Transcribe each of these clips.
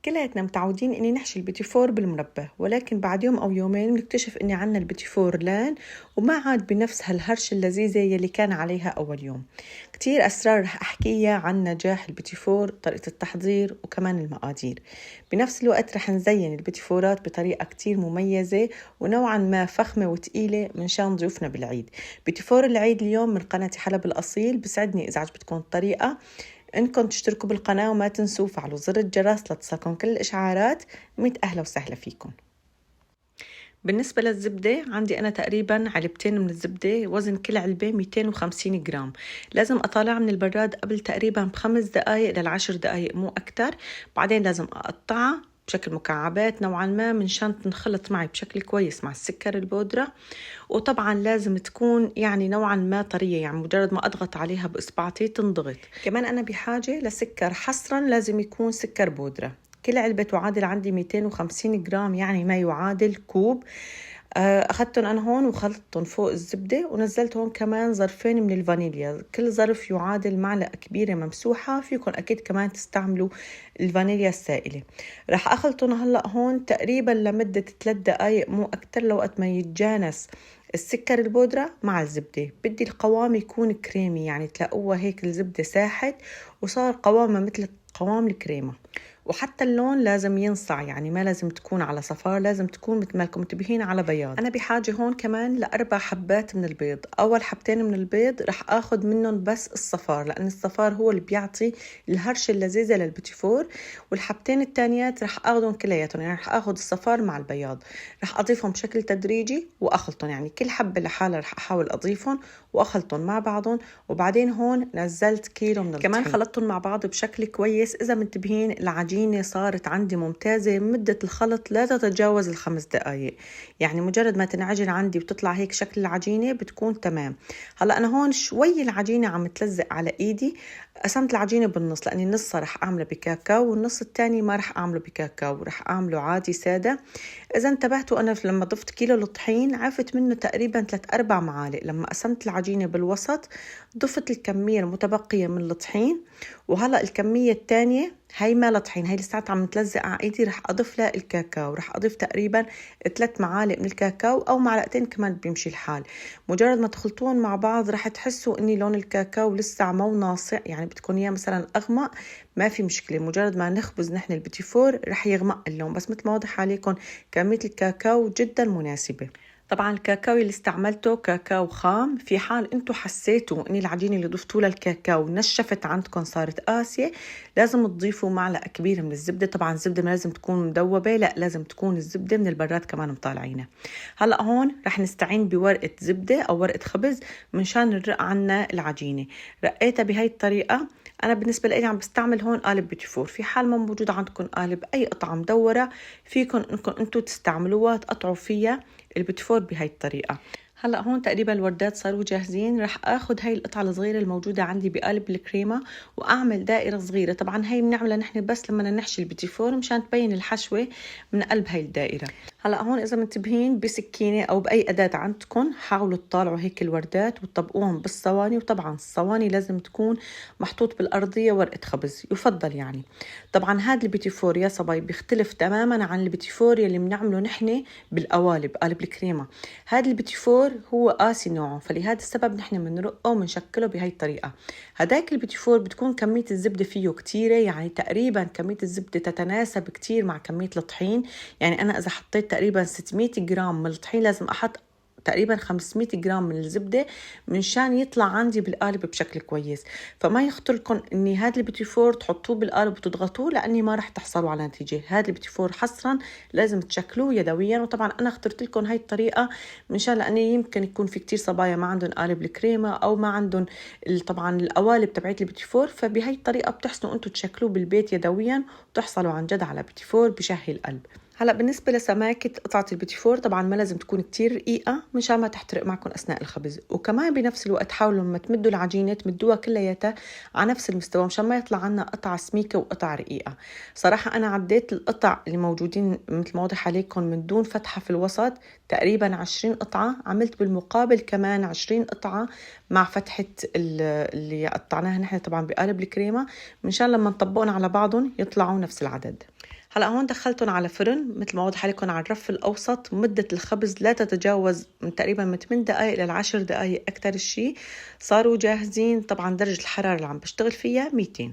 كلياتنا متعودين إني نحشي البيتي فور بالمربى، ولكن بعد يوم أو يومين بنكتشف إني عنا البيتي فور لان وما عاد بنفس هالهرشة اللذيذة يلي كان عليها أول يوم. كتير أسرار رح أحكيها عن نجاح البيتي فور، طريقة التحضير وكمان المقادير. بنفس الوقت رح نزين البيتي فورات بطريقة كتير مميزة ونوعا ما فخمة وتقيلة من شان ضيوفنا بالعيد. بيتي فور العيد اليوم من قناة حلب الأصيل. بسعدني إذا عجبتكم الطريقة إنكم تشتركوا بالقناة وما تنسوا فعلوا زر الجرس لتصلكم كل الإشعارات. 100 أهلا وسهلا فيكم. بالنسبة للزبدة عندي أنا تقريبا علبتين من الزبدة، وزن كل علبة 250 جرام. لازم أطالعها من البراد قبل تقريبا ب5 دقايق ل10 دقايق مو أكتر. بعدين لازم أقطعها بشكل مكعبات نوعا ما من شان تنخلط معي بشكل كويس مع السكر البودرة. وطبعا لازم تكون يعني نوعا ما طرية، يعني مجرد ما أضغط عليها بإصبعتي تنضغط. كمان أنا بحاجة لسكر، حصرا لازم يكون سكر بودرة. كل علبة تعادل عندي 250 جرام، يعني ما يعادل كوب. أخذتهم أنا هون وخلطتهم فوق الزبدة، ونزلت هون كمان ظرفين من الفانيليا، كل ظرف يعادل معلقة كبيرة ممسوحة. فيكم أكيد كمان تستعملوا الفانيليا السائلة. رح أخلطهم هلأ هون تقريبا لمدة 3 دقايق مو أكتر، لوقت ما يتجانس السكر البودرة مع الزبدة. بدي القوام يكون كريمي، يعني تلاقوها هيك الزبدة ساحت وصار قوامها مثل قوام الكريمة. وحتى اللون لازم ينصع، يعني ما لازم تكون على صفار، لازم تكون مثل ما لكم منتبهين على بياض. أنا بحاجة هون كمان ل4 حبات من البيض. أول حبتين من البيض رح أخذ منهم بس الصفار، لأن الصفار هو اللي بيعطي الهرشة اللذيذة للبيتي فور. والحبتين التانيات رح أخذهم كلياتهم، يعني رح أخذ الصفار مع البياض. رح أضيفهم بشكل تدريجي وأخلطهم، يعني كل حبة لحالها رح أحاول أضيفهم وأخلطهم مع بعضهم. وبعدين هون نزلت كيلو من الطحين، كمان خلطتهم مع بعض بشكل كويس. إذا منتبهين العجينة صارت عندي ممتازة، مدة الخلط لا تتجاوز 5 دقايق، يعني مجرد ما تنعجن عندي وتطلع هيك شكل العجينة بتكون تمام. هلأ أنا هون شوي العجينة عم تلزق على إيدي، قسمت العجينة بالنص، لأني النص رح أعمله بكاكاو والنص التاني ما رح أعمله بكاكاو، رح أعمله عادي سادة. إذا انتبهتوا أنا لما ضفت كيلو الطحين عرفت منه تقريبا 3-4 معالق. لما قسمت العجينة بالوسط ضفت الكمية المتبقية من الطحين. وهلأ الكمية الثانية هاي ما لطحين، هاي لساتها عم تلزق على ايدي، رح اضيف لها الكاكاو. رح اضيف تقريبا 3 معالق من الكاكاو او معلقتين كمان بيمشي الحال. مجرد ما تخلطون مع بعض رح تحسوا اني لون الكاكاو لسه مو ناصع، يعني بدكم اياه مثلا اغمق ما في مشكلة. مجرد ما نخبز نحن البيتي فور رح يغمق اللون، بس مثل ما واضح عليكم كمية الكاكاو جدا مناسبة. طبعا الكاكاو اللي استعملته كاكاو خام. في حال انتم حسيتوا ان العجينه اللي ضفتوا لها الكاكاو نشفت عندكم صارت قاسيه، لازم تضيفوا معلقه كبيره من الزبده. طبعا الزبده ما لازم تكون مدوبه، لا لازم تكون الزبده من البراد كمان مطالعينها. هلا هون رح نستعين بورقه زبده او ورقه خبز منشان نرق عنا العجينه. رقيتها بهاي الطريقه. أنا بالنسبة لي عم بستعمل هون قالب بيتي فور. في حال ما موجود عندكم قالب أي قطعة مدورة فيكم إنكم أنتوا تستعملوها تقطعوا فيها البيتي فور بهاي الطريقة. هلأ هون تقريبا الوردات صاروا جاهزين. رح أخذ هاي القطعة الصغيرة الموجودة عندي بقالب الكريمة وأعمل دائرة صغيرة. طبعا هاي بنعملها نحن بس لما نحشي البيتي فور مشان تبين الحشوة من قلب هاي الدائرة. هلأ هون إذا منتبهين بسكينة أو بأي أداة عندكم حاولوا تطالعوا هيك الوردات وتطبقوهم بالصواني. وطبعا الصواني لازم تكون محطوط بالأرضية ورقة خبز يفضل يعني. طبعا هذا البيتي فور يا صباي بيختلف تماما عن البيتي فور يلي بنعمله نحن بالقوالب قالب الكريمة. هذا البيتي فور هو قاسي نوعه، فلهذا السبب نحن بنرقه وبنشكله بهاي الطريقة. هداك البيتي فور بتكون كمية الزبدة فيه كتيرة، يعني تقريبا كمية الزبدة تتناسب كتير مع كمية الطحين. يعني أنا إذا حطيت تقريبا 600 جرام من الطحين لازم أحط تقريبا 500 جرام من الزبدة منشان يطلع عندي بالقالب بشكل كويس. فما يخطر لكم اني هذا البيتي فور تحطوه بالقالب وتضغطوه، لاني ما رح تحصلوا على نتيجة. هذا البيتي فور حصرا لازم تشكلوه يدويا. وطبعا انا اخترت لكم هاي الطريقة منشان لاني يمكن يكون في كتير صبايا ما عندهم قالب الكريمة او ما عندهم طبعا القوالب تبعت البيتي فور، فبهاي الطريقة بتحسنوا انتم تشكلوه بالبيت يدويا وتحصلوا عن جد على بيتي فور بشهي القلب. هلا بالنسبة لسماكة قطعة البيتي فور طبعا ما لازم تكون كتير رقيقة مشان ما تحترق معكم أثناء الخبز. وكمان بنفس الوقت حاولوا لما تمدوا العجينة تمدوها كلياتها على نفس المستوى مشان ما يطلع عنا قطعة سميكة وقطعة رقيقة. صراحة أنا عديت القطع اللي موجودين مثل ما واضح عليكم من دون فتحة في الوسط تقريبا 20 قطعة. عملت بالمقابل كمان 20 قطعة مع فتحة اللي قطعناها نحن طبعا بقالب الكريمة منشان لما نطبقنا على بعضهم يطلعوا نفس العدد. هلا هون دخلتهم على فرن مثل ما واضح عليكم على الرف الاوسط. مده الخبز لا تتجاوز من تقريبا من 8 دقائق ل10 دقائق اكثر شيء. صاروا جاهزين. طبعا درجه الحراره اللي عم بشتغل فيها 200.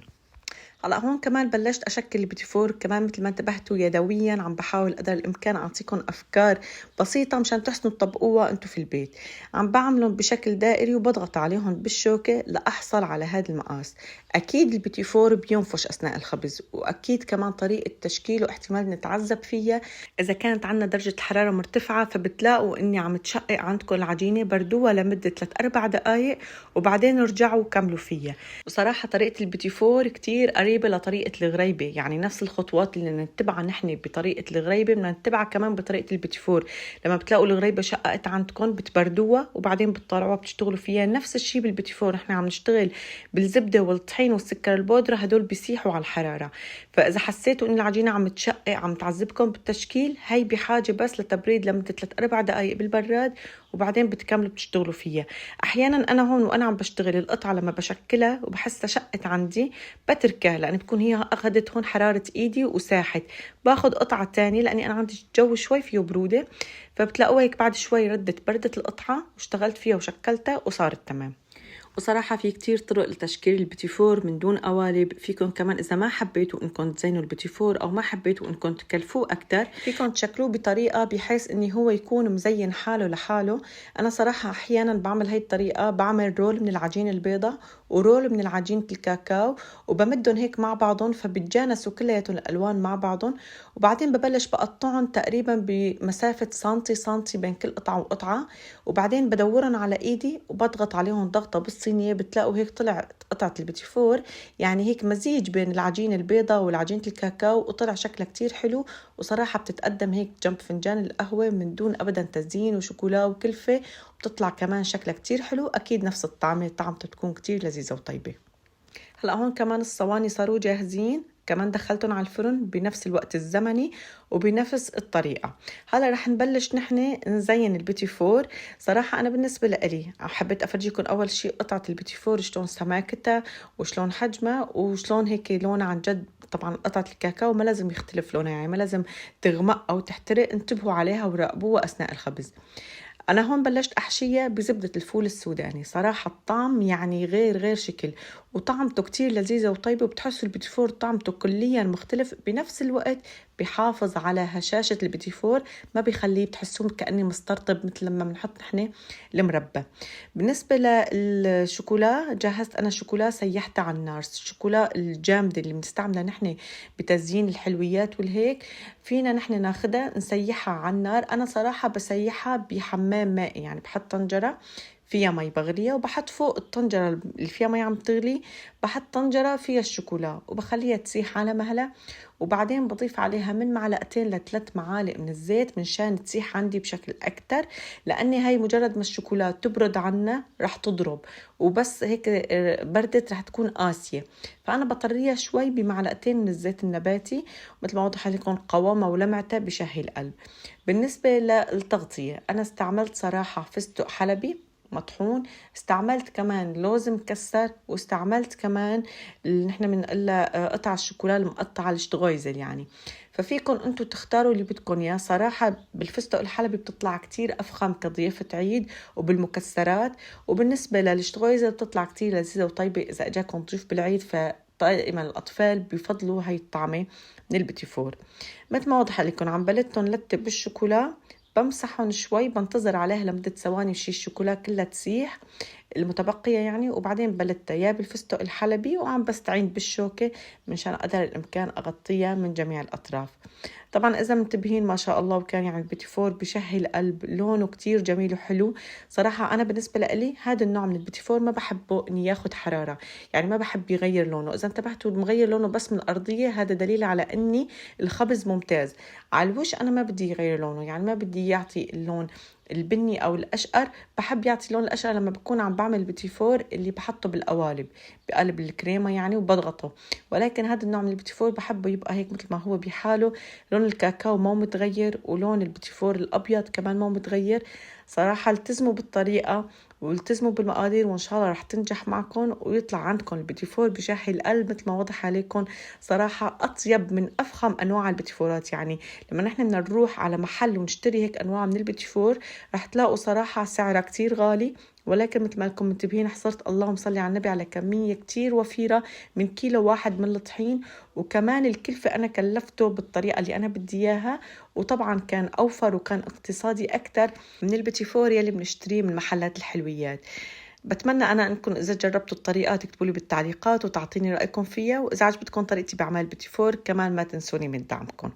هلا هون كمان بلشت اشكل البيتي فور كمان مثل ما انتبهتوا يدويا. عم بحاول قدر الامكان اعطيكم افكار بسيطه مشان تحسنوا تطبقوها انتم في البيت. عم بعملهم بشكل دائري وبضغط عليهم بالشوكه لاحصل على هذا المقاس. اكيد البيتي فور بينفش اثناء الخبز، واكيد كمان طريقه تشكيله احتمال نتعذب فيها اذا كانت عندنا درجه الحراره مرتفعه. فبتلاقوا اني عم تشقق عندكم العجينه، بردوها لمده 3-4 دقائق وبعدين رجعوا وكملوا فيها. وصراحه طريقه البيتي فور كتير قريبة لطريقة الغريبة، يعني نفس الخطوات اللي نتبعها نحن بطريقة الغريبة بدنا نتبعها كمان بطريقة البيتي فور. لما بتلاقوا الغريبة شققت عندكم بتبردوها وبعدين بتطلعوها بتشتغلوا فيها. نفس الشيء بالبيتي فور، نحن عم نشتغل بالزبدة والطحين والسكر البودرة، هدول بيسيحوا على الحرارة. فإذا حسيتوا إن العجينة عم تشقق عم تعذبكم بالتشكيل، هي بحاجة بس لتبريد لمدة 3-4 دقائق بالبراد وبعدين بتكملوا بتشتغلوا فيها. أحيانا أنا هون وأنا عم بشتغل القطعة لما بشكلها وبحسها شقت عندي بتركها، لأن بتكون هي أخذت هون حرارة إيدي وساحت. باخد قطعة تانية لأني أنا عندي الجو شوي فيه برودة، فبتلاقوا هيك بعد شوي ردت بردت القطعة واشتغلت فيها وشكلتها وصارت تمام. وصراحة في كتير طرق لتشكيل البيتي فور من دون قوالب. فيكم كمان إذا ما حبيتوا إنكم تزينوا البيتي فور أو ما حبيتوا إنكم تكلفوه أكتر، فيكم تشكلوه بطريقة بحيث إني هو يكون مزين حاله لحاله. أنا صراحة أحيانا بعمل هاي الطريقة، بعمل رول من العجين البيضة ورول من العجينة الكاكاو وبمدهم هيك مع بعضهم فبتجانسوا كلياتهم الألوان مع بعضهم. وبعدين ببلش بقطعهم تقريبا بمسافة سنتي بين كل قطعة وقطعة، وبعدين بدورهم على إيدي وبضغط عليهم ضغطة بالصينية. بتلاقوا هيك طلعت قطعة البيتي فور، يعني هيك مزيج بين العجين البيضة والعجينة الكاكاو، وطلع شكلها كتير حلو. وصراحة بتتقدم هيك جنب فنجان القهوة من دون أبدا تزيين وشوكولا وكلفة، وبتطلع كمان شكلها كتير حلو. أكيد نفس الطعمة، طعمته تكون كتير لذيذة وطيبة. هلا هون كمان الصواني صاروا جاهزين، كمان دخلتهم على الفرن بنفس الوقت الزمني وبنفس الطريقة. هلا رح نبلش نحن نزين البيتي فور. صراحة أنا بالنسبة لي حبيت أفرجيكم أول شيء قطعة البيتي فور شلون سماكتها وشلون حجمها وشلون هيك لونها عن جد. طبعا قطعة الكاكاو ما لازم يختلف لونها، يعني ما لازم تغمق أو تحترق. انتبهوا عليها وراقبوها أثناء الخبز. أنا هون بلشت أحشيها بزبدة الفول السوداني. صراحة الطعم يعني غير شكل، وطعمته كتير لذيذة وطيبة، وبتحسوا البيتي فور طعمته كليا مختلف. بنفس الوقت بيحافظ على هشاشة البيتي فور، ما بيخليه بتحسون كأني مسترطب مثل لما بنحط نحن المربى. بالنسبة للشوكولا، جهزت أنا شوكولا سيحتها على النار. الشوكولا الجامدة اللي بنستعملها نحن بتزيين الحلويات والهيك، فينا نحن ناخدها نسيحها على النار. أنا صراحة بسيحها بحمام مائي، يعني بحط طنجرة فيها مي بغليها وبحط فوق الطنجرة اللي فيها مي عم تغلي، بحط طنجرة فيها الشوكولا وبخليها تسيح على مهلها. وبعدين بضيف عليها من 2-3 معالق من الزيت من شان تسيح عندي بشكل أكتر، لأني هاي مجرد ما الشوكولا تبرد عنا رح تضرب، وبس هيك بردت رح تكون قاسية. فأنا بطريها شوي ب2 من الزيت النباتي، مثل ما وضح لكم قوامها ولمعتها بشهي القلب. بالنسبة للتغطية، أنا استعملت صراحة فستق حلبي مطحون، استعملت كمان لوز مكسر، واستعملت كمان اللي نحن بنقول قطع الشوكولا المقطعة الشتغويزل يعني. ففيكم انتم تختاروا اللي بدكم اياه. صراحة بالفستق الحلبي بتطلع كتير أفخم كضيافة عيد وبالمكسرات، وبالنسبة للشتغويزل بتطلع كتير لذيذة وطيبة إذا أجاكم ضيوف بالعيد. دائما الأطفال بيفضلوا هاي الطعمة من البيتي فور. مثل ما واضح لكم عم بلتهم لتة بالشوكولا، بمسحهم شوي، بنتظر عليها لمدة ثواني شي الشوكولا كلها تسيح المتبقية يعني، وبعدين بلتها يا بالفستق الحلبي وعم بستعين بالشوكة منشان قدر الإمكان أغطيها من جميع الأطراف. طبعا إذا منتبهين ما شاء الله، وكان يعني البيتي فور بشهي القلب، لونه كتير جميل وحلو. صراحة أنا بالنسبة لي هذا النوع من البيتي فور ما بحبه إني ياخد حرارة، يعني ما بحب يغير لونه. إذا انتبهتوا مغير لونه بس من الأرضية، هذا دليل على إني الخبز ممتاز. على الوش أنا ما بدي يغير لونه، يعني ما بدي يعطي اللون البني أو الأشقر. بحب يعطي لون الأشقر لما بكون عم بعمل بيتي فور اللي بحطه بالقوالب بقلب الكريمة يعني وبضغطه. ولكن هذا النوع من البيتي فور بحبه يبقى هيك مثل ما هو بحاله، لون الكاكاو مو متغير ولون البيتي فور الأبيض كمان مو متغير. صراحة التزموا بالطريقة والتزموا بالمقادير وإن شاء الله رح تنجح معكم ويطلع عندكم البيتي فور بشاحي القلب مثل ما وضح عليكم. صراحة أطيب من أفخم أنواع البيتي فورات. يعني لما نحن بدنا نروح على محل ونشتري هيك أنواع من البيتي فور رح تلاقوا صراحة سعرها كتير غالي، ولكن مثل ما لكم منتبهين حصرت اللهم صل على النبي على كمية كتير وفيرة من كيلو واحد من الطحين. وكمان الكلفة أنا كلفته بالطريقة اللي أنا بدي إياها، وطبعا كان أوفر وكان اقتصادي أكتر من البيتي فور يلي بنشتريه من محلات الحلويات. بتمنى أنا أنكم إذا جربتوا الطريقة تكتبوا لي بالتعليقات وتعطيني رأيكم فيها، وإذا عجبتكم طريقتي بعمل البيتي فور كمان ما تنسوني من دعمكم.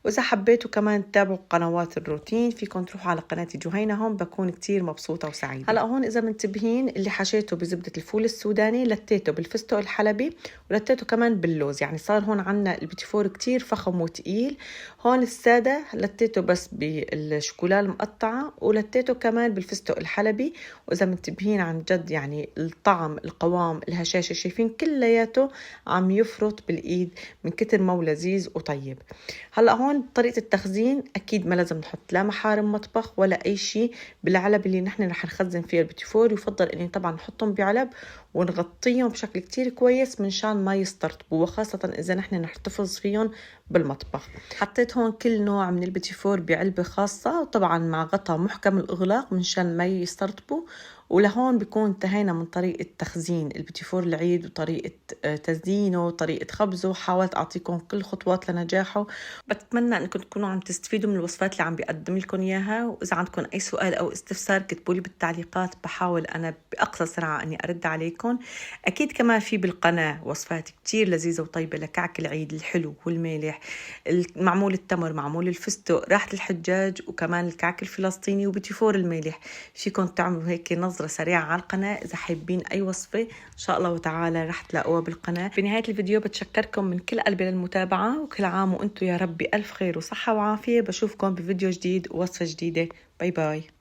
وإذا حبيتوا كمان تتابعوا قنوات الروتين فيكم تروحوا على قناتي جهينة، هون بكون كتير مبسوطة وسعيدة. هلأ هون إذا منتبهين اللي حشيته بزبدة الفول السوداني لتيته بالفستق الحلبي ولتيته كمان باللوز، يعني صار هون عنا البيتي فور كتير فخم وتقيل. هون السادة لتيته بس بالشوكولا المقطعة ولتيته كمان بالفستق الحلبي. وإذا منتبهين عن جد يعني الطعم القوام الهشاشة شايفين كلياته عم يفرط بالإيد من كتر ما هو لذيذ وطيب. هلأ هون طريقة التخزين أكيد ما لازم نحط لا محارم مطبخ ولا أي شيء بالعلب اللي نحن رح نخزن فيها البيتي فور. يفضل إني طبعا نحطهم بعلب ونغطيهم بشكل كتير كويس من شان ما يسترطبوا، وخاصة إذا نحن نحتفظ فيهم بالمطبخ. حطيت هون كل نوع من البيتي فور بعلبة خاصة وطبعا مع غطاء محكم الإغلاق من شان ما يسترطبوا. ولهون بيكون انتهينا من طريقة تخزين البيتي فور العيد وطريقة تزيينه وطريقة خبزه. حاولت أعطيكم كل خطوات لنجاحه. بتمنى أنكم تكونوا عم تستفيدوا من الوصفات اللي عم بقدم لكم إياها، وإذا عندكم أي سؤال أو استفسار كتبوا لي بالتعليقات، بحاول أنا بأقصى سرعة أني أرد عليكم. أكيد كمان في بالقناة وصفات كتير لذيذة وطيبة لكعك العيد الحلو والمالح، معمول التمر معمول الفستق راحة الحجاج، وكمان الكعك الفلسطيني وبيتي فور المالح. فيكم تعملوا هيك نظرة سريعة على القناة إذا حابين أي وصفة إن شاء الله وتعالى رح تلاقوها بالقناة. بنهاية الفيديو بتشكركم من كل قلبي للمتابعة، وكل عام وأنتم يا ربي ألف خير وصحة وعافية. بشوفكم بفيديو جديد ووصفة جديدة. باي باي.